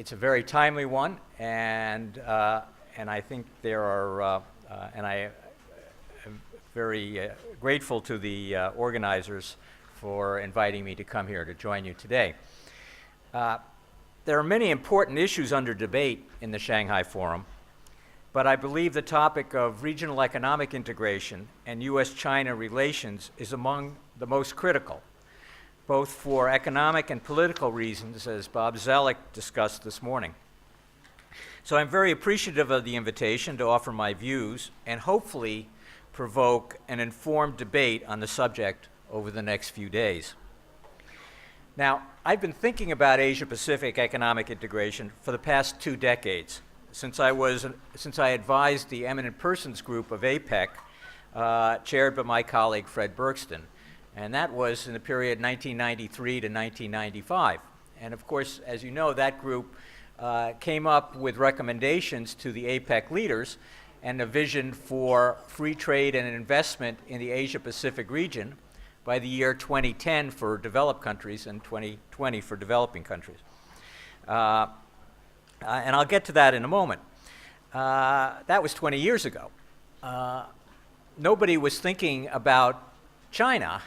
It's a very timely one, and I think there are, and I am very grateful to the organizers for inviting me to come here to join you today. There are many important issues under debate in the Shanghai Forum, but I believe the topic of regional economic integration and U.S.-China relations is among the most critical, both for economic and political reasons, as Bob Zellick discussed this morning. So I'm very appreciative of the invitation to offer my views and hopefully provoke an informed debate on the subject over the next few days. Now, I've been thinking about Asia-Pacific economic integration for the past 2 decades, since I advised the Eminent Persons Group of APEC, chaired by my colleague Fred Bergston, and that was in the period 1993 to 1995. And of course, as you know, that group came up with recommendations to the APEC leaders and a vision for free trade and investment in the Asia-Pacific region by the year 2010 for developed countries and 2020 for developing countries. And I'll get to that in a moment. That was 20 years ago. Nobody was thinking about China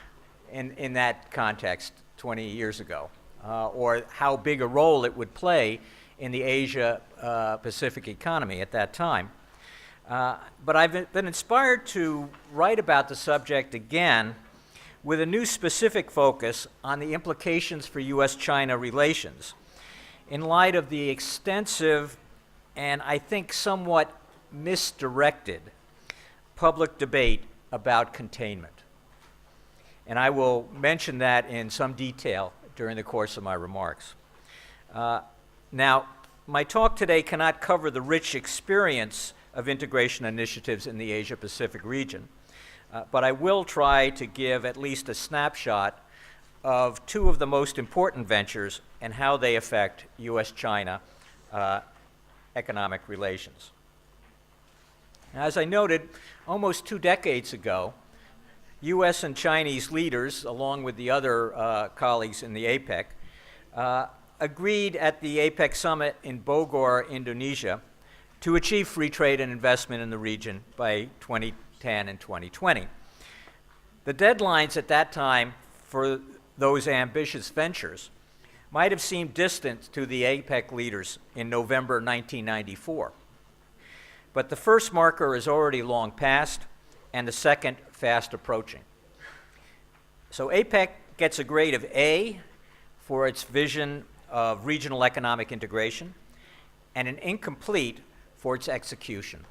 in that context 20 years ago, or how big a role it would play in the Asia-Pacific economy at that time. But I've been inspired to write about the subject again with a new specific focus on the implications for U.S.-China relations in light of the extensive and I think somewhat misdirected public debate about containment. And I will mention that in some detail during the course of my remarks. Now, my talk today cannot cover the rich experience of integration initiatives in the Asia-Pacific region, but I will try to give at least a snapshot of 2 of the most important ventures and how they affect U.S.-China economic relations. As I noted, almost 2 decades ago, U.S. and Chinese leaders, along with the other colleagues in the APEC, agreed at the APEC summit in Bogor, Indonesia, to achieve free trade and investment in the region by 2010 and 2020. The deadlines at that time for those ambitious ventures might have seemed distant to the APEC leaders in November 1994. But the first marker is already long past, and the second fast approaching. So APEC gets a grade of A for its vision of regional economic integration, and an incomplete for its execution.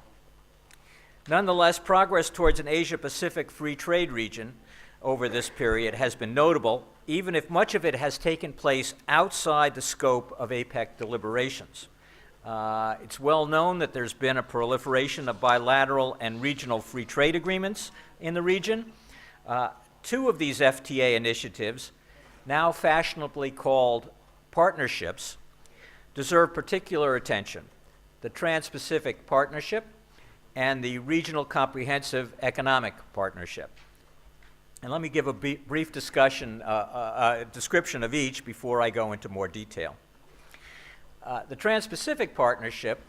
Nonetheless, progress towards an Asia-Pacific free trade region over this period has been notable, even if much of it has taken place outside the scope of APEC deliberations. It's well known that there's been a proliferation of bilateral and regional free trade agreements in the region. 2 of these FTA initiatives, now fashionably called partnerships, deserve particular attention: the Trans-Pacific Partnership and the Regional Comprehensive Economic Partnership. And let me give a brief description of each before I go into more detail. The Trans-Pacific Partnership,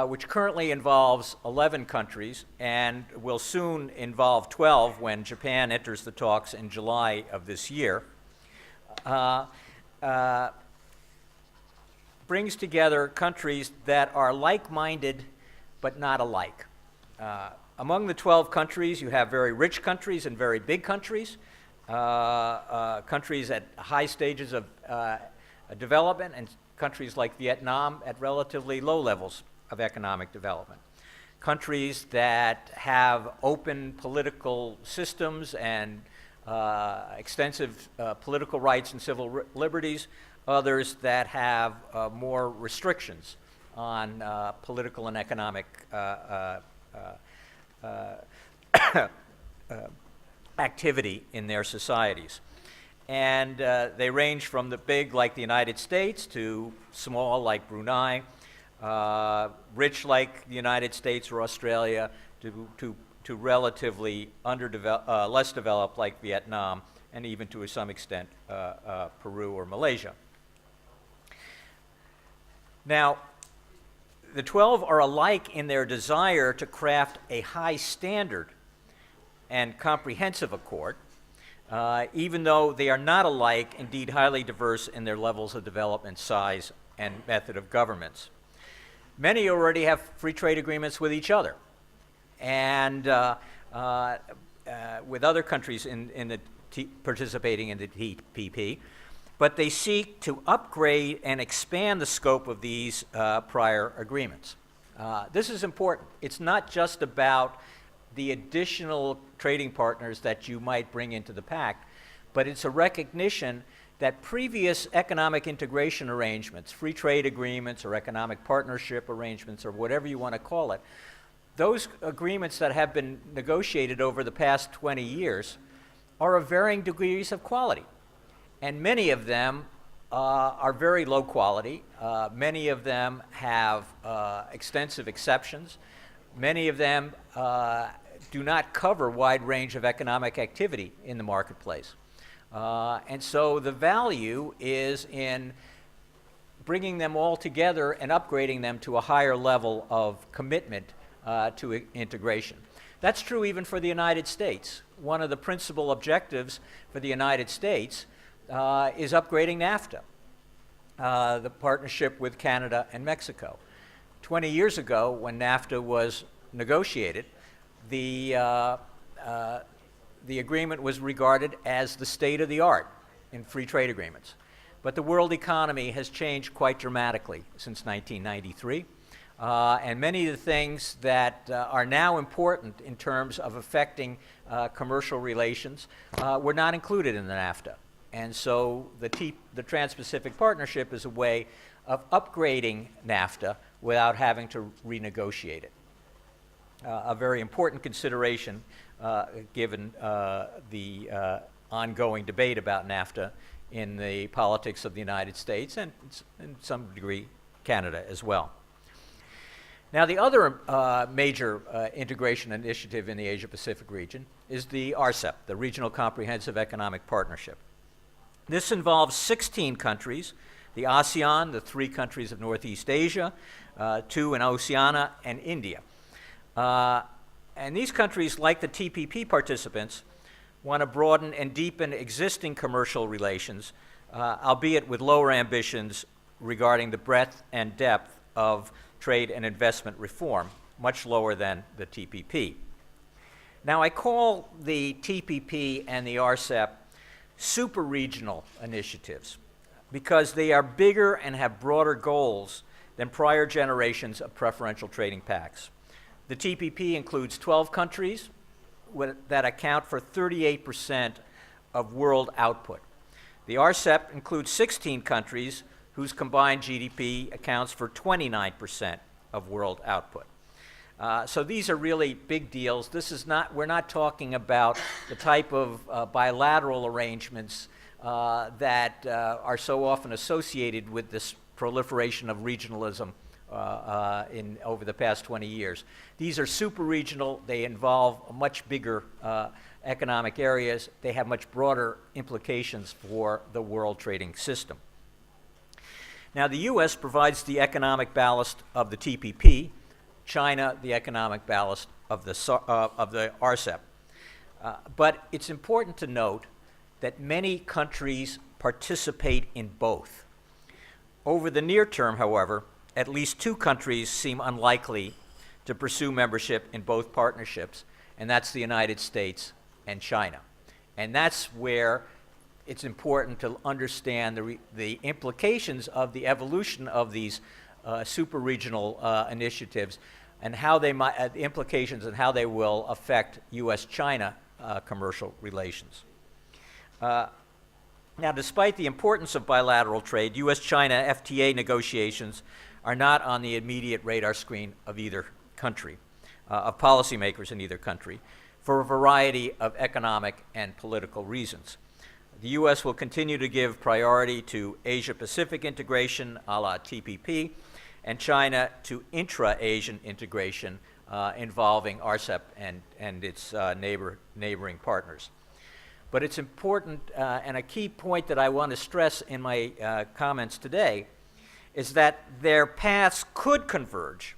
which currently involves 11 countries and will soon involve 12 when Japan enters the talks in July of this year, brings together countries that are like-minded but not alike. Among the 12 countries, you have very rich countries and very big countries, countries at high stages of development, and countries like Vietnam at relatively low levels of economic development. Countries that have open political systems and extensive political rights and civil liberties, others that have more restrictions on political and economic activity in their societies. And they range from the big, like the United States, to small, like Brunei, rich, like the United States or Australia, to relatively less developed, like Vietnam, and even to some extent Peru or Malaysia. Now, the 12 are alike in their desire to craft a high standard and comprehensive accord, even though they are not alike, indeed highly diverse in their levels of development, size, and method of governments. Many already have free trade agreements with each other and with other countries participating in the TPP, but they seek to upgrade and expand the scope of these prior agreements. This is important. It's not just about the additional trading partners that you might bring into the pact, but it's a recognition that previous economic integration arrangements, free trade agreements or economic partnership arrangements or whatever you want to call it, those agreements that have been negotiated over the past 20 years are of varying degrees of quality. And many of them are very low quality. Many of them have extensive exceptions. Many of them do not cover a wide range of economic activity in the marketplace. And so the value is in bringing them all together and upgrading them to a higher level of commitment to integration. That's true even for the United States. One of the principal objectives for the United States is upgrading Nafta, the partnership with Canada and Mexico. 20 years ago, when Nafta was negotiated, the agreement was regarded as the state of the art in free trade agreements. But the world economy has changed quite dramatically since 1993. And many of the things that are now important in terms of affecting commercial relations were not included in the Nafta. And so the Trans-Pacific Partnership is a way of upgrading Nafta without having to renegotiate it. A very important consideration given the ongoing debate about Nafta in the politics of the United States and, in some degree, Canada as well. Now, the other major integration initiative in the Asia-Pacific region is the RCEP, the Regional Comprehensive Economic Partnership. This involves 16 countries, the ASEAN, the 3 countries of Northeast Asia, 2 in Oceania, and India. And these countries, like the TPP participants, want to broaden and deepen existing commercial relations, albeit with lower ambitions regarding the breadth and depth of trade and investment reform, much lower than the TPP. Now, I call the TPP and the RCEP super-regional initiatives because they are bigger and have broader goals than prior generations of preferential trading pacts. The TPP includes 12 countries that account for 38% of world output. The RCEP includes 16 countries whose combined GDP accounts for 29% of world output. So these are really big deals. We're not talking about the type of bilateral arrangements that are so often associated with this proliferation of regionalism over the past 20 years. These are super regional. They involve much bigger economic areas. They have much broader implications for the world trading system. Now, the U.S. provides the economic ballast of the TPP, China the economic ballast of the RCEP. But it's important to note that many countries participate in both. Over the near term, however, at least 2 countries seem unlikely to pursue membership in both partnerships, and that's the United States and China. And that's where it's important to understand the implications of the evolution of these super-regional initiatives and how they might, the implications and how they will affect U.S.-China commercial relations. Now, despite the importance of bilateral trade, U.S.-China FTA negotiations are not on the immediate radar screen of either country, of policymakers in either country, for a variety of economic and political reasons. The U.S. will continue to give priority to Asia-Pacific integration, a la TPP, and China to intra-Asian integration involving RCEP and its neighboring partners. But it's important, and a key point that I want to stress in my comments today, is that their paths could converge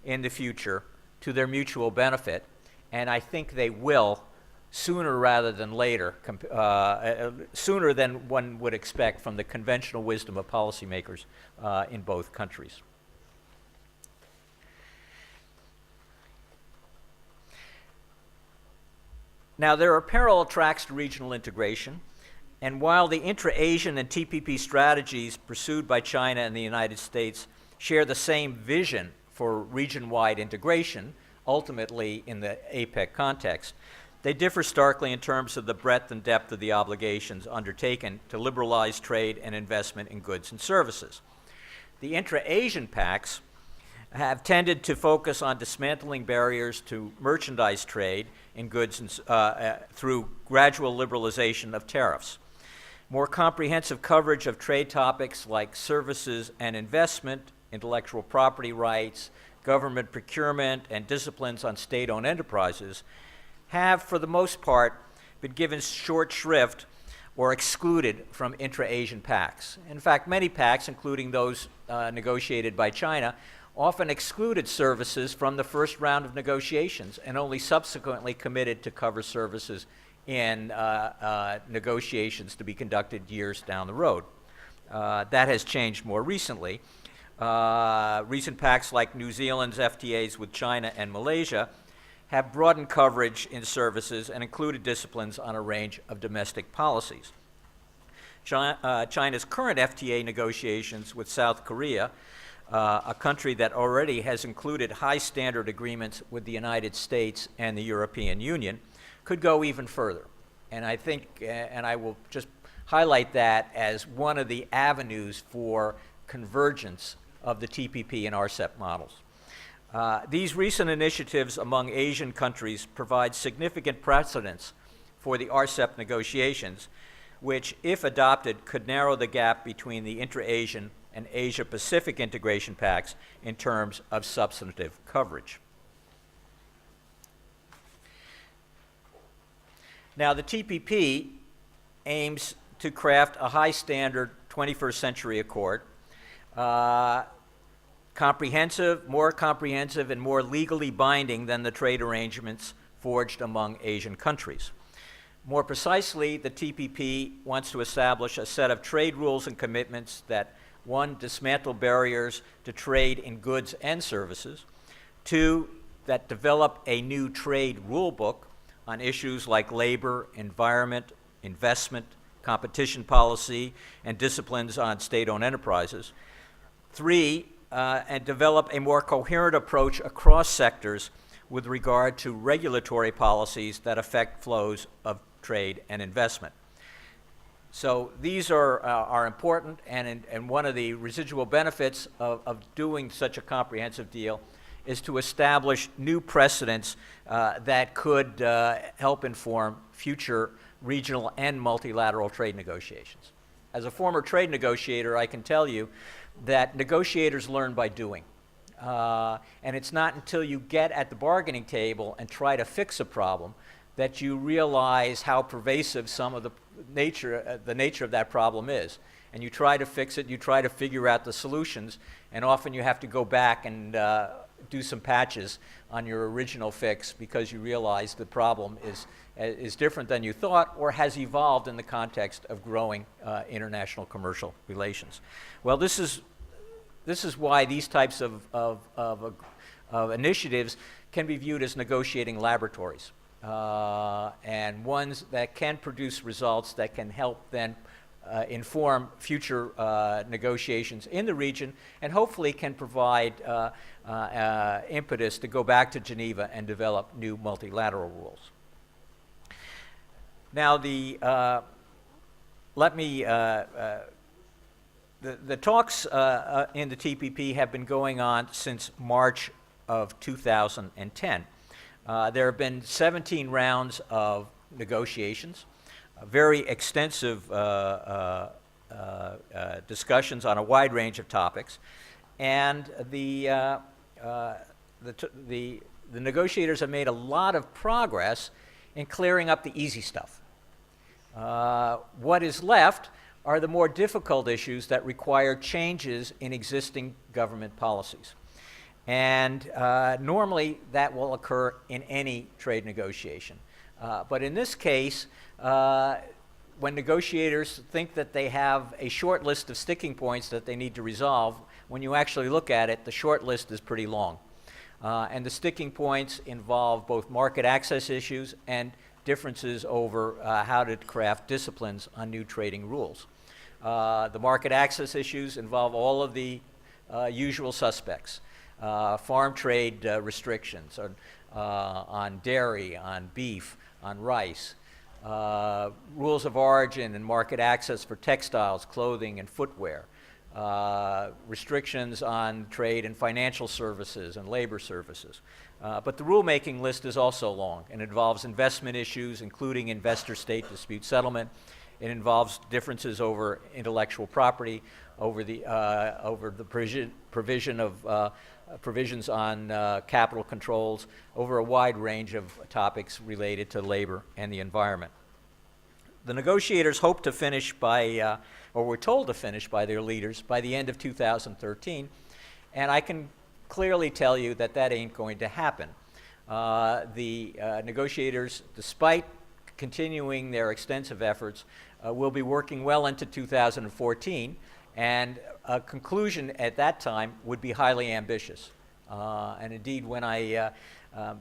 in the future to their mutual benefit, and I think they will sooner rather than later, sooner than one would expect from the conventional wisdom of policymakers in both countries. Now, there are parallel tracks to regional integration, and while the intra-Asian and TPP strategies pursued by China and the United States share the same vision for region-wide integration, ultimately in the APEC context, they differ starkly in terms of the breadth and depth of the obligations undertaken to liberalize trade and investment in goods and services. The intra-Asian pacts have tended to focus on dismantling barriers to merchandise trade in goods and, through gradual liberalization of tariffs. More comprehensive coverage of trade topics like services and investment, intellectual property rights, government procurement, and disciplines on state-owned enterprises have, for the most part, been given short shrift or excluded from intra-Asian pacts. In fact, many pacts, including those negotiated by China, often excluded services from the first round of negotiations and only subsequently committed to cover services in negotiations to be conducted years down the road. That has changed more recently. Recent pacts like New Zealand's FTAs with China and Malaysia have broadened coverage in services and included disciplines on a range of domestic policies. China's current FTA negotiations with South Korea, a country that already has included high standard agreements with the United States and the European Union, could go even further. And I think, and I will just highlight that as one of the avenues for convergence of the TPP and RCEP models. These recent initiatives among Asian countries provide significant precedents for the RCEP negotiations, which, if adopted, could narrow the gap between the intra-Asian and Asia-Pacific integration pacts in terms of substantive coverage. Now, the TPP aims to craft a high-standard 21st century accord, more comprehensive, and more legally binding than the trade arrangements forged among Asian countries. More precisely, the TPP wants to establish a set of trade rules and commitments that, one, dismantle barriers to trade in goods and services, two, that develop a new trade rule book on issues like labor, environment, investment, competition policy, and disciplines on state-owned enterprises, three, and develop a more coherent approach across sectors with regard to regulatory policies that affect flows of trade and investment. So these are important, and one of the residual benefits of doing such a comprehensive deal is to establish new precedents that could help inform future regional and multilateral trade negotiations. As a former trade negotiator, I can tell you that negotiators learn by doing. And it's not until you get at the bargaining table and try to fix a problem that you realize how pervasive some of the nature of that problem is. And you try to fix it, you try to figure out the solutions, and often you have to go back and do some patches on your original fix because you realize the problem is different than you thought or has evolved in the context of growing international commercial relations. Well, this is why these types of initiatives can be viewed as negotiating laboratories and ones that can produce results that can help then inform future negotiations in the region and hopefully can provide impetus to go back to Geneva and develop new multilateral rules. Now, the talks in the TPP have been going on since March of 2010. There have been 17 rounds of negotiations, very extensive discussions on a wide range of topics, and the negotiators have made a lot of progress in clearing up the easy stuff. What is left are the more difficult issues that require changes in existing government policies. And normally that will occur in any trade negotiation. But in this case, when negotiators think that they have a short list of sticking points that they need to resolve, when you actually look at it, the short list is pretty long. And the sticking points involve both market access issues and differences over how to craft disciplines on new trading rules. The market access issues involve all of the usual suspects. Farm trade restrictions on dairy, on beef, on rice, rules of origin and market access for textiles, clothing, and footwear, restrictions on trade and financial services and labor services. But the rulemaking list is also long and involves investment issues, including investor-state dispute settlement. It involves differences over intellectual property, over the provision of provisions on capital controls, over a wide range of topics related to labor and the environment. The negotiators hope to finish by, or were told to finish by their leaders, by the end of 2013, and I can clearly tell you that that ain't going to happen. The negotiators, despite continuing their extensive efforts, will be working well into 2014, and a conclusion at that time would be highly ambitious. And indeed, when I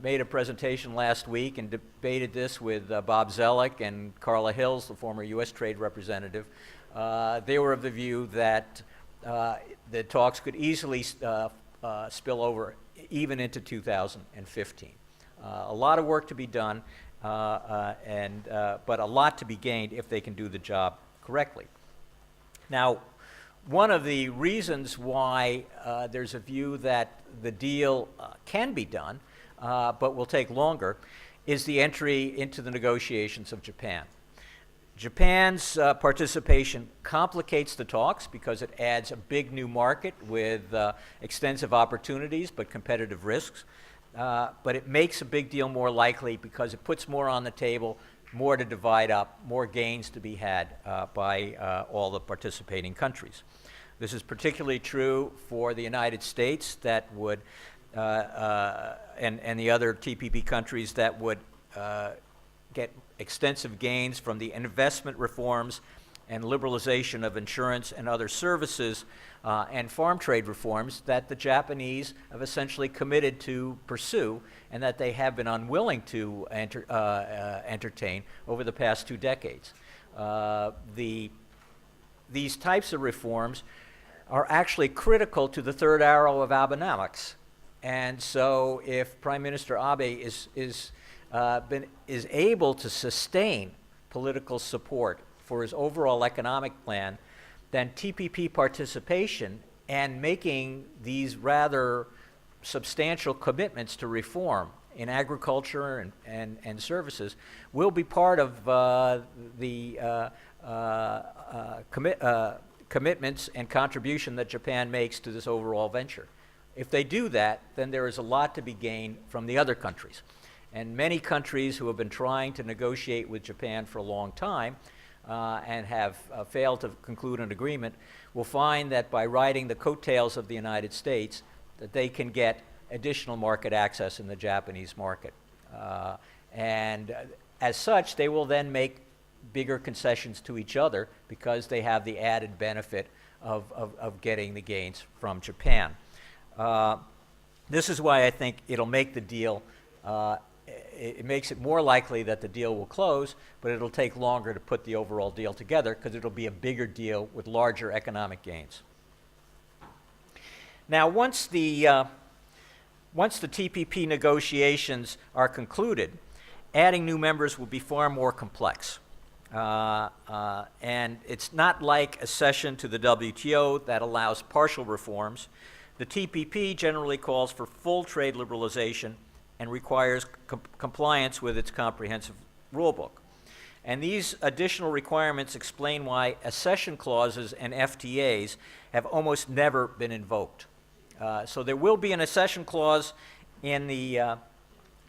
made a presentation last week and debated this with Bob Zellick and Carla Hills, the former U.S. Trade Representative, they were of the view that the talks could easily spill over even into 2015. A lot of work to be done, but a lot to be gained if they can do the job correctly. Now, one of the reasons why there's a view that the deal can be done, but will take longer, is the entry into the negotiations of Japan. Japan's participation complicates the talks because it adds a big new market with extensive opportunities but competitive risks. But it makes a big deal more likely because it puts more on the table, more to divide up, more gains to be had by all the participating countries. This is particularly true for the United States that would, and the other TPP countries that would get extensive gains from the investment reforms and liberalization of insurance and other services and farm trade reforms that the Japanese have essentially committed to pursue and that they have been unwilling to entertain over the past 2 decades. These types of reforms are actually critical to the third arrow of Abenomics. And so if Prime Minister Abe is able to sustain political support for his overall economic plan, then TPP participation and making these rather substantial commitments to reform in agriculture and services will be part of the commitments and contribution that Japan makes to this overall venture. If they do that, then there is a lot to be gained from the other countries. And many countries who have been trying to negotiate with Japan for a long time and have failed to conclude an agreement will find that by riding the coattails of the United States, that they can get additional market access in the Japanese market. And as such, they will then make bigger concessions to each other because they have the added benefit of getting the gains from Japan. This is why I think it'll make the deal, it makes it more likely that the deal will close, but it'll take longer to put the overall deal together because it'll be a bigger deal with larger economic gains. Now, once the TPP negotiations are concluded, adding new members will be far more complex. And it's not like accession to the WTO that allows partial reforms. The TPP generally calls for full trade liberalization and requires compliance with its comprehensive rulebook. And these additional requirements explain why accession clauses and FTAs have almost never been invoked. So there will be an accession clause in the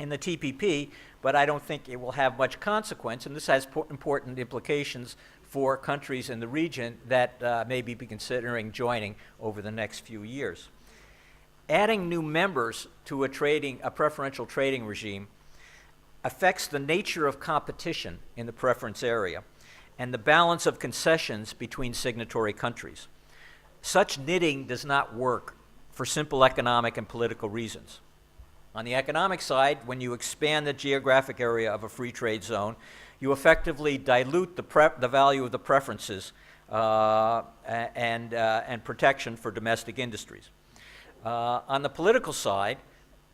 TPP, but I don't think it will have much consequence, and this has important implications for countries in the region that may be considering joining over the next few years. Adding new members to a preferential trading regime affects the nature of competition in the preference area and the balance of concessions between signatory countries. Such knitting does not work for simple economic and political reasons. On the economic side, when you expand the geographic area of a free trade zone, you effectively dilute the value of the preferences and protection for domestic industries. On the political side,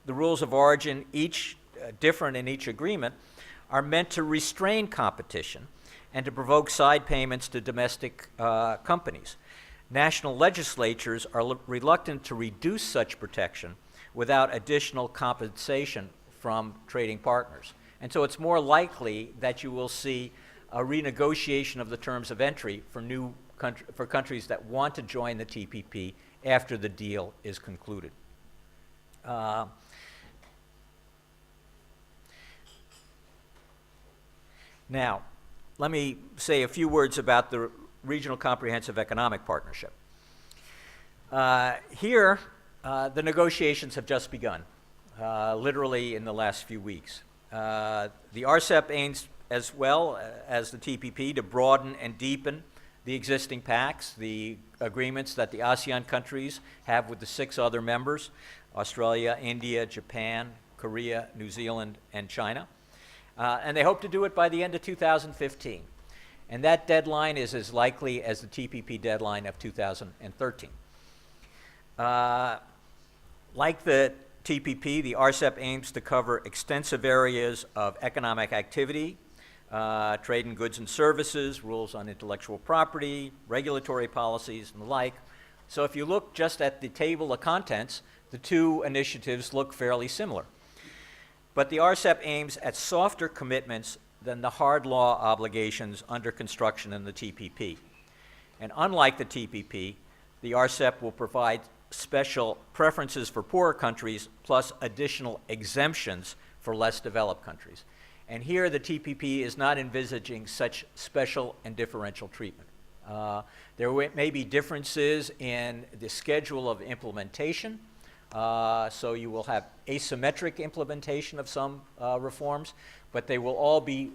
the rules of origin, each different in each agreement, are meant to restrain competition and to provoke side payments to domestic companies. National legislatures are reluctant to reduce such protection without additional compensation from trading partners. And so it's more likely that you will see a renegotiation of the terms of entry for countries that want to join the TPP after the deal is concluded. Now, let me say a few words about the Regional Comprehensive Economic Partnership. Here, the negotiations have just begun, literally in the last few weeks. The RCEP aims, as well as the TPP, to broaden and deepen the existing pacts, the agreements that the ASEAN countries have with the 6 other members, Australia, India, Japan, Korea, New Zealand, and China. And they hope to do it by the end of 2015. And that deadline is as likely as the TPP deadline of 2013. Like the TPP, the RCEP aims to cover extensive areas of economic activity, trade in goods and services, rules on intellectual property, regulatory policies, and the like. So if you look just at the table of contents, the two initiatives look fairly similar. But the RCEP aims at softer commitments than the hard law obligations under construction in the TPP. And unlike the TPP, the RCEP will provide special preferences for poorer countries plus additional exemptions for less developed countries. And here the TPP is not envisaging such special and differential treatment. There may be differences in the schedule of implementation. So you will have asymmetric implementation of some reforms, but they will all be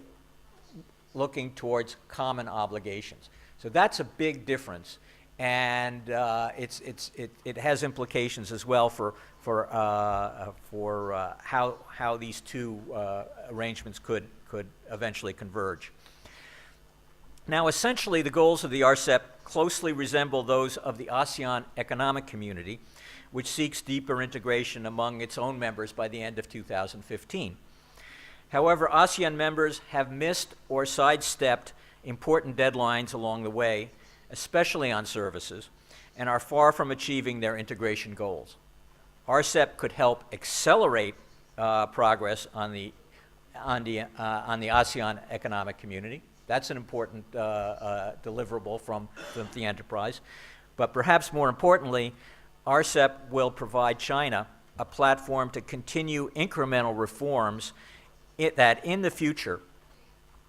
looking towards common obligations. So that's a big difference, and it has implications as well for how these two arrangements could eventually converge. Now, essentially, the goals of the RCEP closely resemble those of the ASEAN Economic Community, which seeks deeper integration among its own members by the end of 2015. However, ASEAN members have missed or sidestepped important deadlines along the way, especially on services, and are far from achieving their integration goals. RCEP could help accelerate progress on the ASEAN Economic Community. That's an important deliverable from the enterprise. But perhaps more importantly, RCEP will provide China a platform to continue incremental reforms that in the future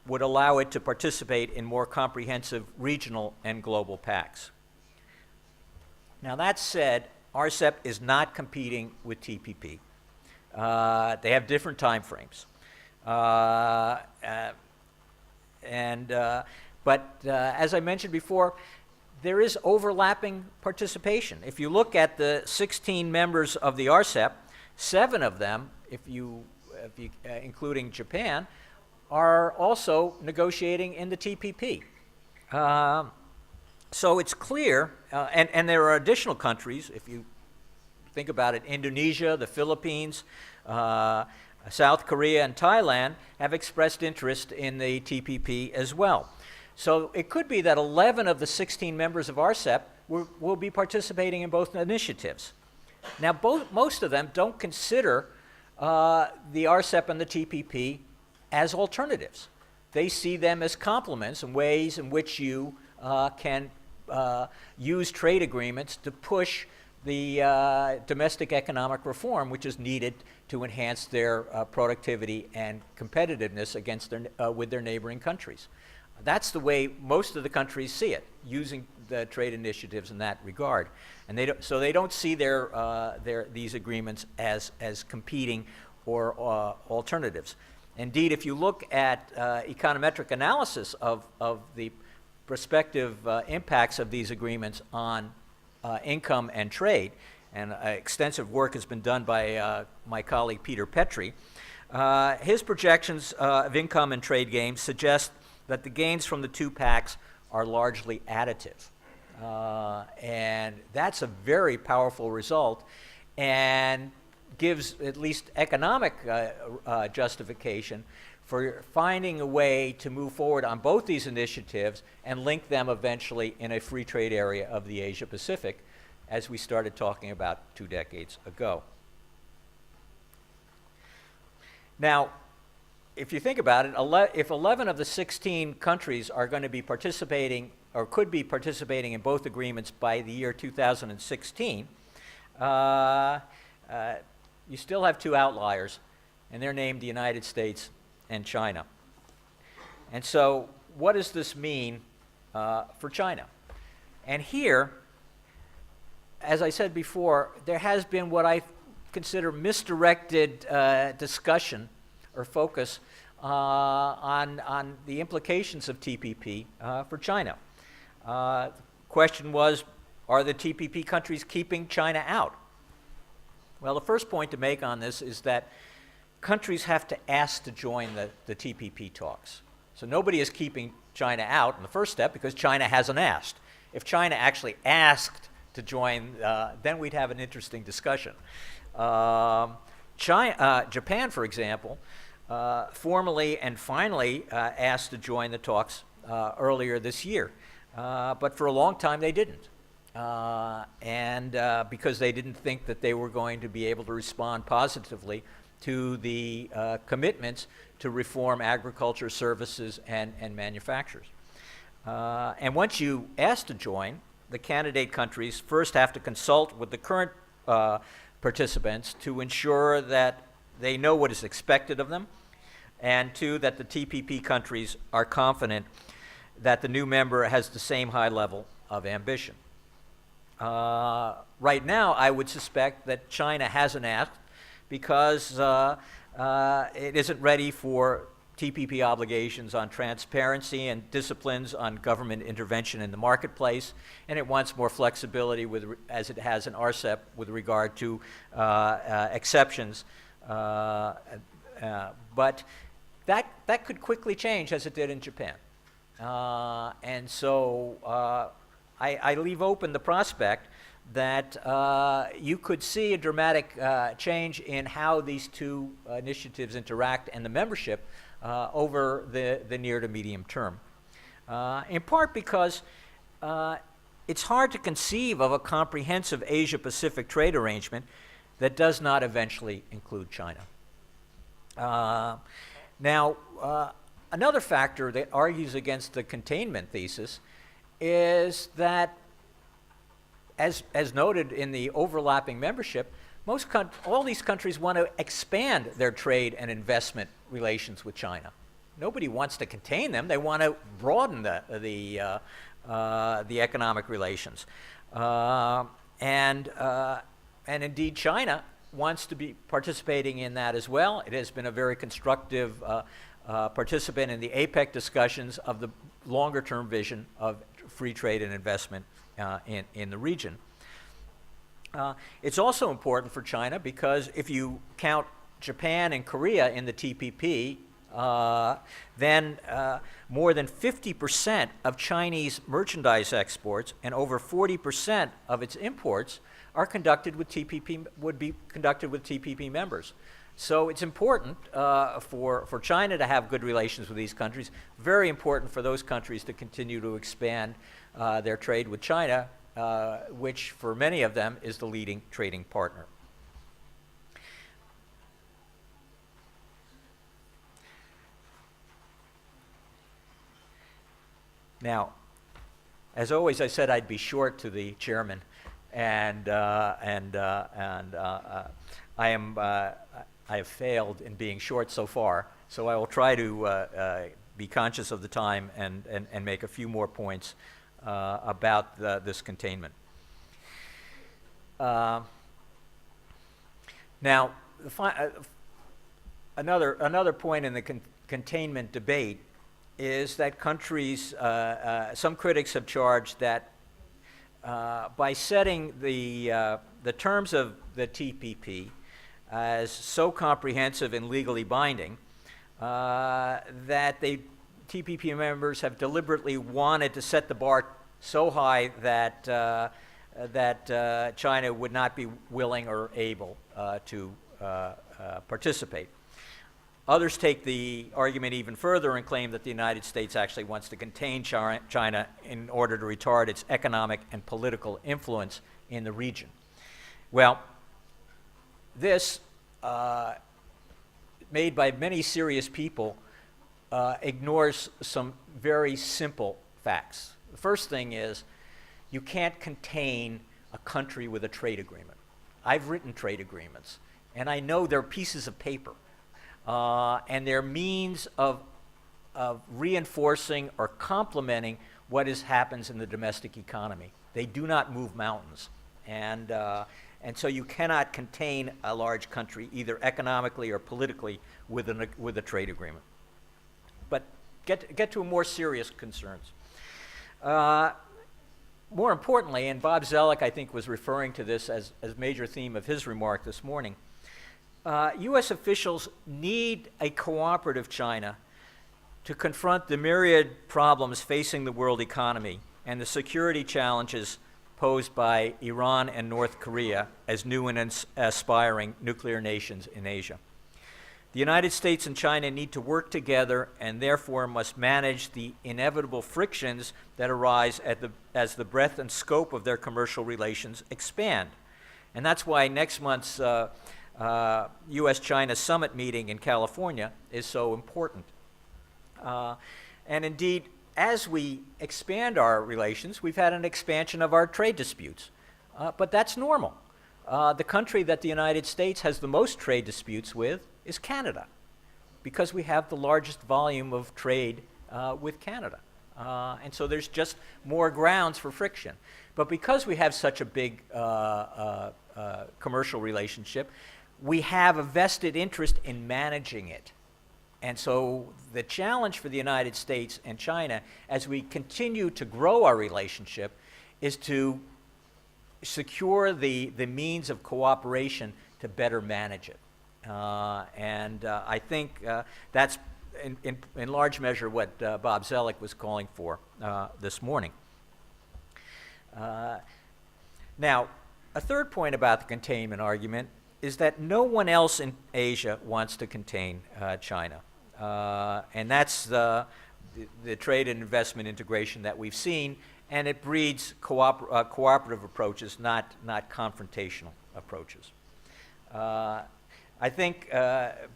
would allow it to participate in more comprehensive regional and global pacts. Now that said, RCEP is not competing with TPP. They have different time frames. But as I mentioned before, there is overlapping participation. If you look at the 16 members of the RCEP, 7 of them, including Japan, are also negotiating in the TPP. So it's clear, and there are additional countries, if you think about it, Indonesia, the Philippines, South Korea, and Thailand have expressed interest in the TPP as well. So it could be that 11 of the 16 members of RCEP will be participating in both initiatives. Now, most of them don't consider the RCEP and the TPP as alternatives. They see them as complements and ways in which you can use trade agreements to push the domestic economic reform which is needed to enhance their productivity and competitiveness against with their neighboring countries. that's the way most of the countries see it, using the trade initiatives in that regard. And so they don't see these agreements as competing or alternatives. Indeed, if you look at econometric analysis of the prospective impacts of these agreements on income and trade, and extensive work has been done by my colleague Peter Petrie, his projections of income and trade gains suggest that the gains from the two pacts are largely additive. And that's a very powerful result and gives at least economic justification for finding a way to move forward on both these initiatives and link them eventually in a free trade area of the Asia Pacific, as we started talking about 2 decades ago. Now, if you think about it, if 11 of the 16 countries are going to be participating or could be participating in both agreements by the year 2016, you still have 2 outliers, and they're named the United States and China. And so what does this mean for China? And here, as I said before, there has been what I consider misdirected discussion or focus on the implications of TPP for China. The question was, are the TPP countries keeping China out? Well, the first point to make on this is that countries have to ask to join the TPP talks. So nobody is keeping China out in the first step because China hasn't asked. If China actually asked to join, then we'd have an interesting discussion. Japan, for example, formally and finally asked to join the talks earlier this year. But for a long time they didn't. Because they didn't think that they were going to be able to respond positively to the commitments to reform agriculture, services, and manufacturers. And once you ask to join, the candidate countries first have to consult with the current participants to ensure that they know what is expected of them, and 2, that the TPP countries are confident that the new member has the same high level of ambition. Right now, I would suspect that China hasn't asked because it isn't ready for TPP obligations on transparency and disciplines on government intervention in the marketplace, and it wants more flexibility as it has in RCEP with regard to exceptions. But that could quickly change as it did in Japan. And so I leave open the prospect that you could see a dramatic change in how these 2 initiatives interact and the membership over the near to medium term. In part because it's hard to conceive of a comprehensive Asia-Pacific trade arrangement that does not eventually include China. Now, another factor that argues against the containment thesis is that, as noted in the overlapping membership, all these countries want to expand their trade and investment relations with China. Nobody wants to contain them. They want to broaden the economic relations. And indeed, China wants to be participating in that as well. It has been a very constructive participant in the APEC discussions of the longer-term vision of free trade and investment in the region. It's also important for China because if you count Japan and Korea in the TPP, then more than 50% of Chinese merchandise exports and over 40% of its imports are conducted with TPP, would be conducted with TPP members. So it's important for China to have good relations with these countries, very important for those countries to continue to expand their trade with China, which for many of them is the leading trading partner. Now, as always, I said I'd be short to the chairman, and I have failed in being short so far. So I will try to be conscious of the time and make a few more points about this containment. Now, another point in the containment debate is that countries, some critics have charged that by setting the terms of the TPP as so comprehensive and legally binding, that the TPP members have deliberately wanted to set the bar so high that China would not be willing or able to participate. Others take the argument even further and claim that the United States actually wants to contain China in order to retard its economic and political influence in the region. Well, this, made by many serious people, ignores some very simple facts. The first thing is, you can't contain a country with a trade agreement. I've written trade agreements, and I know they're pieces of paper. And they're means of reinforcing or complementing what happens in the domestic economy. They do not move mountains. And so you cannot contain a large country, either economically or politically, with a trade agreement. But get to more serious concerns. More importantly, and Bob Zellick, I think, was referring to this as major theme of his remark this morning, U.S. officials need a cooperative China to confront the myriad problems facing the world economy and the security challenges posed by Iran and North Korea as new and aspiring nuclear nations in Asia. The United States and China need to work together and therefore must manage the inevitable frictions that arise as the breadth and scope of their commercial relations expand. And that's why next month's U.S.-China summit meeting in California is so important. And indeed, as we expand our relations, we've had an expansion of our trade disputes. But that's normal. The country that the United States has the most trade disputes with is Canada, because we have the largest volume of trade with Canada. And so there's just more grounds for friction. But because we have such a big commercial relationship, we have a vested interest in managing it. And so the challenge for the United States and China, as we continue to grow our relationship, is to secure the means of cooperation to better manage it. I think that's in large measure what Bob Zellick was calling for this morning. Now, a third point about the containment argument is that no one else in Asia wants to contain China. And that's the trade and investment integration that we've seen, and it breeds cooperative approaches, not confrontational approaches. I think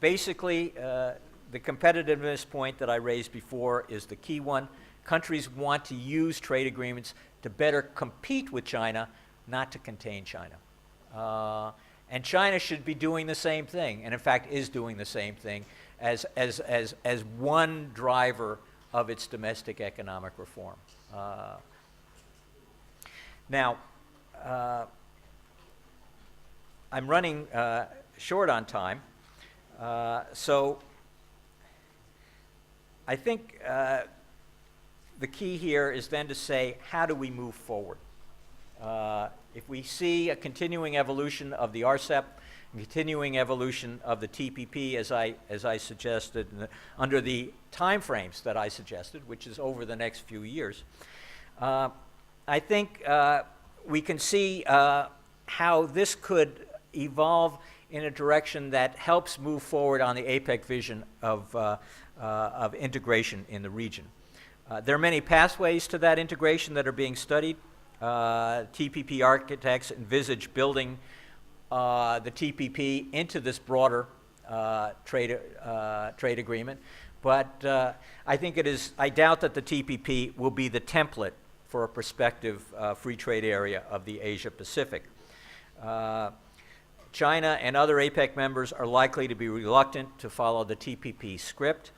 basically the competitiveness point that I raised before is the key one. Countries want to use trade agreements to better compete with China, not to contain China. And China should be doing the same thing, and in fact is doing the same thing as one driver of its domestic economic reform. Now, I'm running short on time, so I think the key here is then to say, how do we move forward? If we see a continuing evolution of the RCEP, a continuing evolution of the TPP, as I suggested, under the time frames that I suggested, which is over the next few years, I think we can see how this could evolve in a direction that helps move forward on the APEC vision of integration in the region. There are many pathways to that integration that are being studied. TPP architects envisage building the TPP into this broader trade agreement, but I doubt that the TPP will be the template for a prospective free trade area of the Asia Pacific. China and other APEC members are likely to be reluctant to follow the TPP script.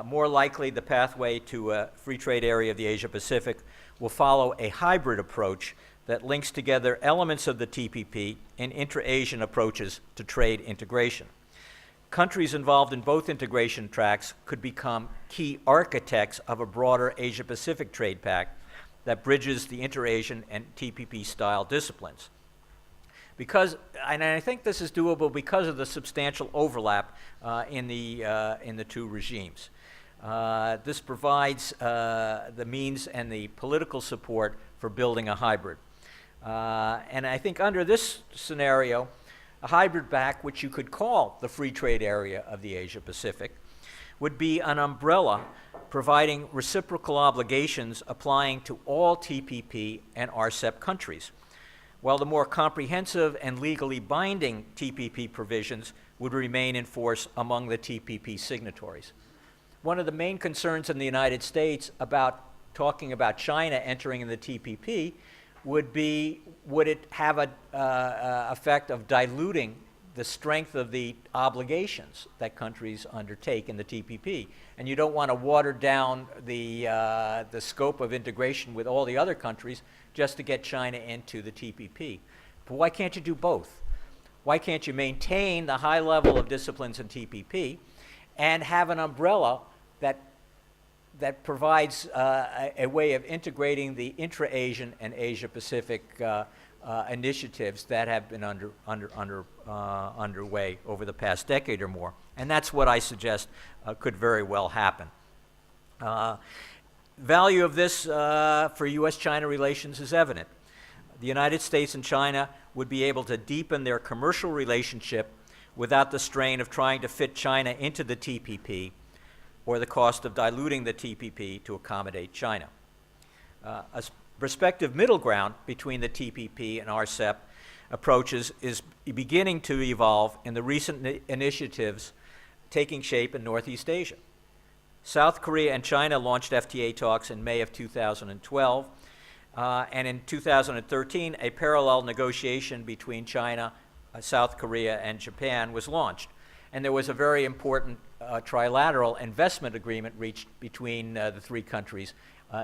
More likely, the pathway to a free trade area of the Asia-Pacific will follow a hybrid approach that links together elements of the TPP and intra-Asian approaches to trade integration. Countries involved in both integration tracks could become key architects of a broader Asia-Pacific trade pact that bridges the inter-Asian and TPP-style disciplines. And I think this is doable because of the substantial overlap in the two regimes. This provides the means and the political support for building a hybrid. And I think under this scenario, a hybrid pact, which you could call the free trade area of the Asia-Pacific, would be an umbrella providing reciprocal obligations applying to all TPP and RCEP countries, while the more comprehensive and legally binding TPP provisions would remain in force among the TPP signatories. One of the main concerns in the United States about talking about China entering in the TPP would be, would it have an effect of diluting the strength of the obligations that countries undertake in the TPP? And you don't want to water down the scope of integration with all the other countries just to get China into the TPP. But why can't you do both? Why can't you maintain the high level of disciplines in TPP and have an umbrella that provides a way of integrating the intra-Asian and Asia-Pacific initiatives that have been underway over the past decade or more? And that's what I suggest could very well happen. Value of this for U.S.-China relations is evident. The United States and China would be able to deepen their commercial relationship without the strain of trying to fit China into the TPP or the cost of diluting the TPP to accommodate China. A prospective middle ground between the TPP and RCEP approaches is beginning to evolve in the recent initiatives taking shape in Northeast Asia. South Korea and China launched FTA talks in May of 2012, and in 2013, a parallel negotiation between China, South Korea, and Japan was launched. And there was a very important trilateral investment agreement reached between the three countries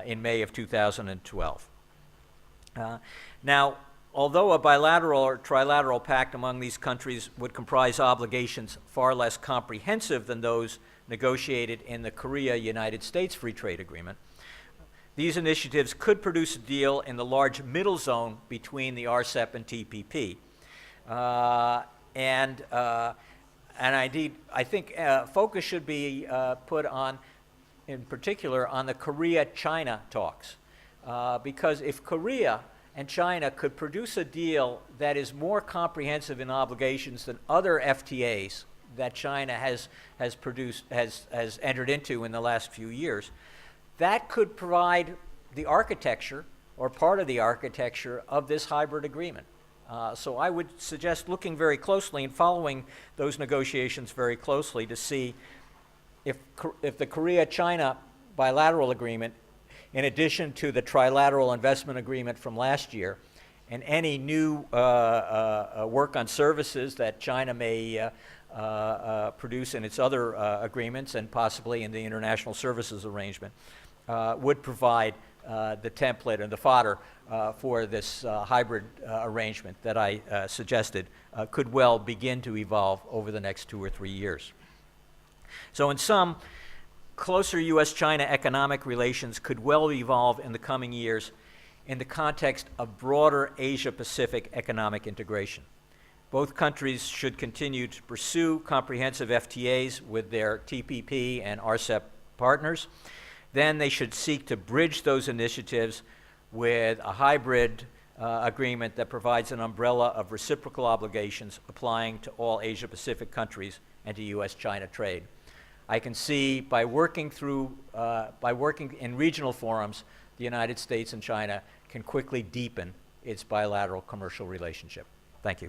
in May of 2012. Now, although a bilateral or trilateral pact among these countries would comprise obligations far less comprehensive than those negotiated in the Korea-United States Free Trade Agreement, these initiatives could produce a deal in the large middle zone between the RCEP and TPP. I think focus should be put on, in particular, on the Korea-China talks. Because if Korea and China could produce a deal that is more comprehensive in obligations than other FTAs that China has entered into in the last few years, that could provide the architecture or part of the architecture of this hybrid agreement. So I would suggest looking very closely and following those negotiations very closely to see if the Korea-China bilateral agreement, in addition to the trilateral investment agreement from last year, and any new work on services that China may produce in its other agreements and possibly in the international services arrangement, would provide the template and the fodder for this hybrid arrangement that I suggested could well begin to evolve over the next 2 or 3 years. So in sum, closer U.S.-China economic relations could well evolve in the coming years in the context of broader Asia-Pacific economic integration. Both countries should continue to pursue comprehensive FTAs with their TPP and RCEP partners. Then they should seek to bridge those initiatives with a hybrid agreement that provides an umbrella of reciprocal obligations applying to all Asia-Pacific countries and to U.S.-China trade. I can see by working in regional forums, the United States and China can quickly deepen its bilateral commercial relationship. Thank you.